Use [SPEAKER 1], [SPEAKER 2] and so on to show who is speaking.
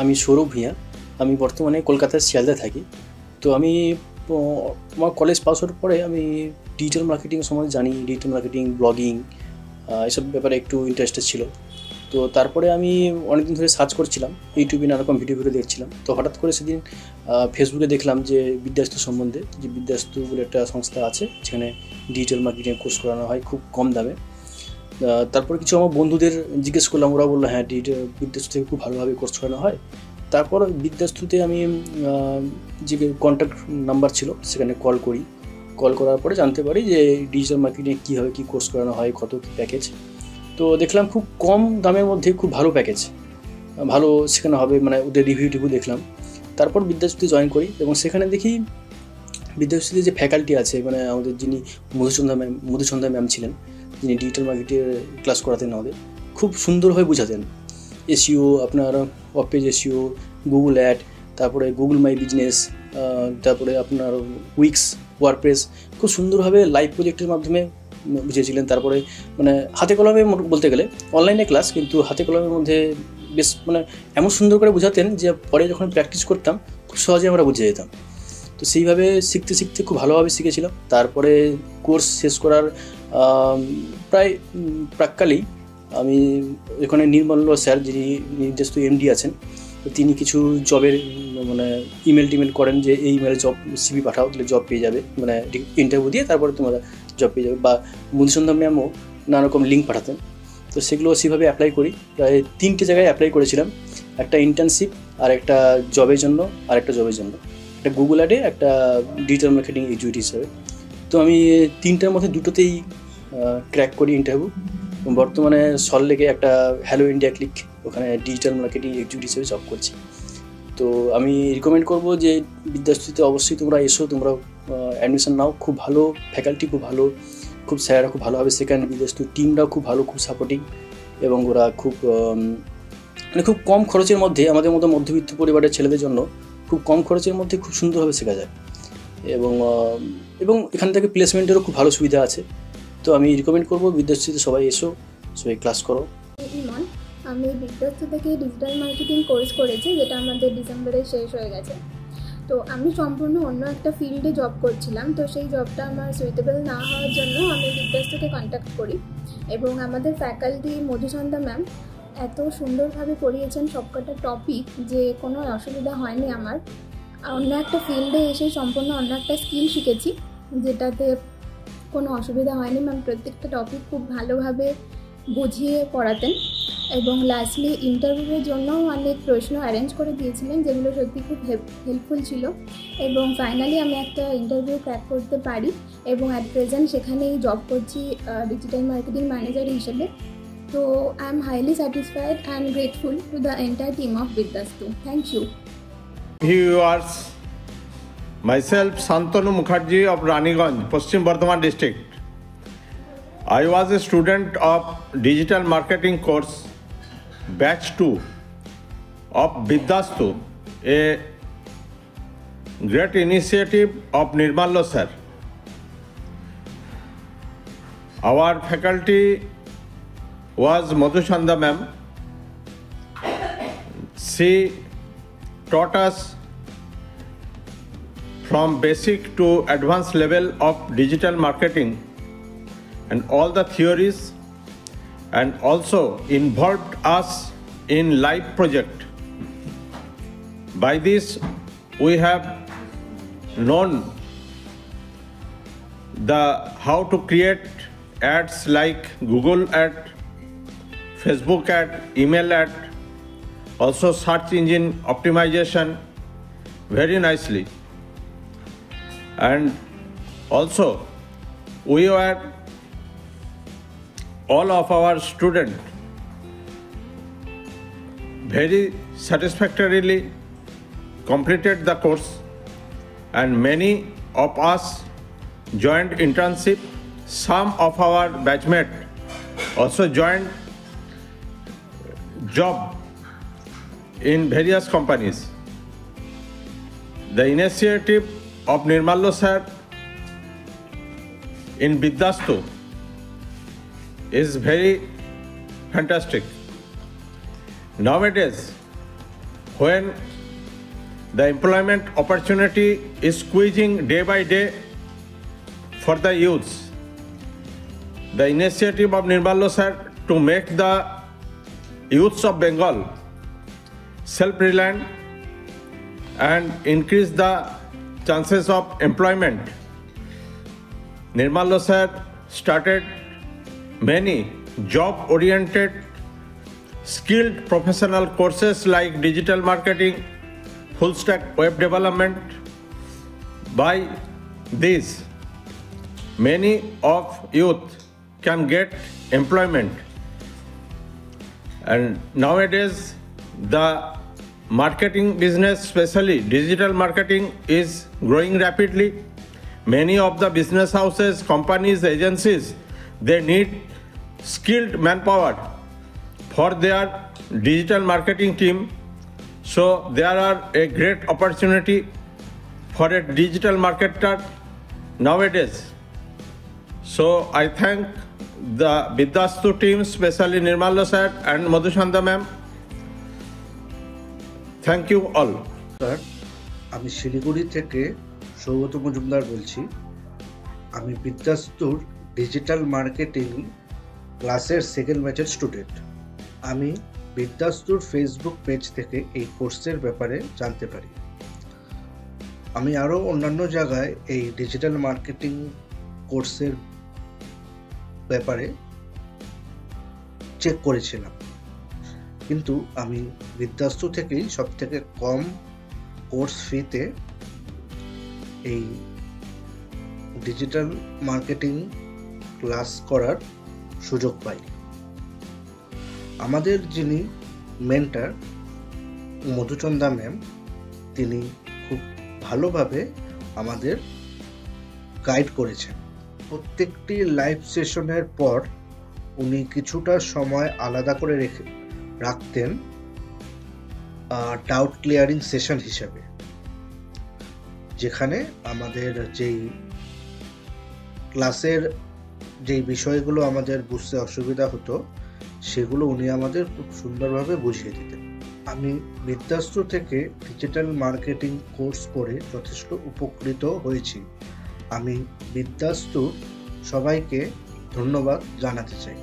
[SPEAKER 1] আমি সৌরভ ভূঁইয়া। আমি বর্তমানে কলকাতার শিয়ালদায় থাকি। তো আমি আমার কলেজ পাস হওয়ার পরে আমি ডিজিটাল মার্কেটিং সম্বন্ধে জানি, ডিজিটাল মার্কেটিং, ব্লগিং এসব ব্যাপারে একটু ইন্টারেস্টেড ছিল। তো তারপরে আমি অনেকদিন ধরে সার্চ করছিলাম, ইউটিউবে নানারকম ভিডিও দেখছিলাম। তো হঠাৎ করে সেদিন ফেসবুকে দেখলাম যে বিদ্যাস্তু সম্বন্ধে, যে বিদ্যাস্তু বলে একটা সংস্থা আছে যেখানে ডিজিটাল মার্কেটিং কোর্স করানো হয় খুব কম দামে। তারপর কিছু আমার বন্ধুদের জিজ্ঞেস করলাম, ওরা বললো হ্যাঁ বিদ্যাস্তু থেকে খুব ভালোভাবে কোর্স করানো হয়। তারপর বিদ্যাস্তুতে আমি যে কন্ট্যাক্ট নাম্বার ছিল সেখানে কল করার পরে জানতে পারি যে ডিজিটাল মার্কেটিংয়ে কীভাবে কী কোর্স করানো হয়, কত কী প্যাকেজ। তো দেখলাম খুব কম দামের মধ্যে খুব ভালো প্যাকেজ, ভালো শেখানো হবে, মানে ওদের রিভিউ দেখলাম। তারপর বিদ্যাস্তুতে জয়েন করি এবং সেখানে দেখি বিদ্যাস্তুতে যে ফ্যাকাল্টি আছে, মানে আমাদের যিনি মধুসন্ধ্যা ম্যাম ছিলেন, যিনি ডিজিটাল মার্কেটিংয়ের ক্লাস করাতেন আমাদের, খুব সুন্দরভাবে বোঝাতেন। এসইও, আপনার of page SEO, Google ad, তারপরে গুগল মাই বিজনেস, তারপরে আপনার উইক্স, ওয়ার্ডপ্রেস, খুব সুন্দরভাবে লাইভ প্রজেক্টের মাধ্যমে বুঝিয়েছিলেন। তারপরে মানে হাতে কলমে বলতে গেলে অনলাইনে ক্লাস, কিন্তু হাতে কলমের মধ্যে বেশ মানে এমন সুন্দর করে বোঝাতেন যে পরে যখন প্র্যাকটিস করতাম খুব সহজে আমরা বুঝে যেতাম। তো সেইভাবে শিখতে খুব ভালোভাবে শিখেছিলাম। তারপরে কোর্স শেষ করার প্রায় প্রাক্কালেই আমি এখানে নির্মল্য স্যার, যিনি নির্দেশিত এমডি আছেন, তো তিনি কিছু জবের মানে ইমেল করেন যে এই ইমেলে জব সিভি পাঠাও, তাহলে জব পেয়ে যাবে, মানে ইন্টারভিউ দিয়ে তারপরে তোমরা জব পেয়ে যাবে। বা মধুসন্ধ্যা ম্যামও নানারকম লিঙ্ক পাঠাতেন। তো সেগুলো সেভাবে অ্যাপ্লাই করি। প্রায় 3টে জায়গায় অ্যাপ্লাই করেছিলাম, একটা ইন্টার্নশিপ, আর একটা জবের জন্য, আর একটা জবের জন্য, একটা গুগল অ্যাডে, একটা ডিজিটাল মার্কেটিং এক্সিকিউটিভ হিসাবে। তো আমি 3টার মধ্যে 2টোতেই ক্র্যাক করি ইন্টারভিউ। বর্তমানে সল্টলেকে একটা হ্যালো ইন্ডিয়া ক্লিক, ওখানে ডিজিটাল মার্কেটিং এক্সিকিউটিভ হিসেবে জব করছি। তো আমি রিকমেন্ড করবো যে বিদ্যাস্তুতে অবশ্যই তোমরা এসো, তোমরা অ্যাডমিশন নাও। খুব ভালো ফ্যাকাল্টি, খুব ভালো, খুব স্যাররা খুব ভালোভাবে শেখান। বিদ্যাস্তু টিমরাও খুব ভালো, খুব সাপোর্টিং, এবং ওরা খুব মানে খুব কম খরচের মধ্যে আমাদের মতো মধ্যবিত্ত পরিবারের ছেলেদের জন্য খুব কম খরচের মধ্যে খুব সুন্দরভাবে শেখা যায়। এবং এখান থেকে প্লেসমেন্টেরও খুব ভালো সুবিধা আছে। তো আমি রিকমেন্ড করবো বিদ্যাস্তুতে সবাই এসো, সবাই ক্লাস করো।
[SPEAKER 2] ইমন, আমি বিদ্যাস্তু থেকে ডিজিটাল মার্কেটিং কোর্স করেছি, যেটা আমাদের ডিসেম্বরে শেষ হয়ে গেছে। তো আমি সম্পূর্ণ অন্য একটা ফিল্ডে জব করছিলাম। তো সেই জবটা আমার সুইটেবল না হওয়ার জন্য আমি বিদ্যাস্তুকে কন্ট্যাক্ট করি, এবং আমাদের ফ্যাকাল্টি মধুসন্ধ্যা ম্যাম এত সুন্দরভাবে পড়িয়েছেন সবকটা টপিক যে কোনো অসুবিধা হয়নি আমার। অন্য একটা ফিল্ডে এসে সম্পূর্ণ অন্য একটা স্কিল শিখেছি, যেটাতে কোনো অসুবিধা হয়নি। ম্যাম প্রত্যেকটা টপিক খুব ভালোভাবে বুঝিয়ে পড়াতেন, এবং লাস্টলি ইন্টারভিউয়ের জন্যও অনেক প্রশ্ন অ্যারেঞ্জ করে দিয়েছিলেন, যেগুলো সত্যি খুব হেল্পফুল ছিল। এবং ফাইনালি আমি একটা ইন্টারভিউ ক্র্যাক করতে পারি, এবং অ্যাট প্রেজেন্ট সেখানেই জব করছি ডিজিটাল মার্কেটিং ম্যানেজার হিসেবে। তো I am highly satisfied and grateful to the entire team of Vidyastu. Thank you.
[SPEAKER 3] Viewers, myself Santanu Mukherjee of Raniganj, Paschim Bardhaman district. I was a student of digital marketing course batch 2 of Vidyastu, a great initiative of Nirmallo sir. Our faculty was Madhusandha ma'am. She taught us from basic to advanced level of digital marketing and all the theories, and also involved us in live project. By this we have known how to create ads like Google ad, Facebook ad, email ad, also search engine optimization very nicely. And also we were all of our students very satisfactorily completed the course, and many of us joined internship. Some of our batchmates also joined job in various companies. The initiative of Nirmallo sir in Vidyastu is very fantastic. Nowadays, when the employment opportunity is squeezing day by day for the youths. The initiative of Nirmallo sir to make the youths of Bengal self-reliant and increase the chances of employment. Nirmallo sir started many job-oriented, skilled professional courses like digital marketing, full-stack web development. By these, many of youth can get employment. And nowadays, the marketing business, especially digital marketing, is growing rapidly. Many of the business houses, companies, agencies, they need skilled manpower for their digital marketing team. So there are a great opportunity for a digital marketer nowadays. So I thank the Vidyastu team, especially Nirmallo sir and Madhuchanda ma'am. Thank you all.
[SPEAKER 4] Sir, আমি শিলিগুড়ি থেকে সৌগত মজুমদার বলছি। আমি বিদ্যাস্তুর digital marketing ক্লাসের second ব্যাচের student. আমি বিদ্যাস্তুর Facebook page থেকে এই কোর্সের ব্যাপারে জানতে পারি। আমি আরও অন্যান্য জায়গায় এই ডিজিটাল মার্কেটিং কোর্সের ব্যাপারে চেক করেছিলাম, কিন্তু আমি বিদ্যাস্তু থেকেই সবথেকে কম কোর্স ফিতে এই ডিজিটাল মার্কেটিং ক্লাস করার সুযোগ পাই। আমাদের যিনি মেন্টর মধুচন্দা ম্যাম, তিনি খুব ভালোভাবে আমাদের গাইড করেছেন। প্রত্যেকটি লাইভ সেশনের পর উনি কিছুটা সময় আলাদা করে রাখতেন ডাউট ক্লিয়ারিং সেশন হিসাবে, যেখানে আমাদের যেই ক্লাসের যেই বিষয়গুলো আমাদের বুঝতে অসুবিধা হতো সেগুলো উনি আমাদের খুব সুন্দরভাবে বুঝিয়ে দিতেন। আমি বিদ্যাস্ত্র থেকে ডিজিটাল মার্কেটিং কোর্স করে যথেষ্ট উপকৃত হয়েছি। আমি বিদ্যাস্ত্র সবাইকে ধন্যবাদ জানাতে চাই।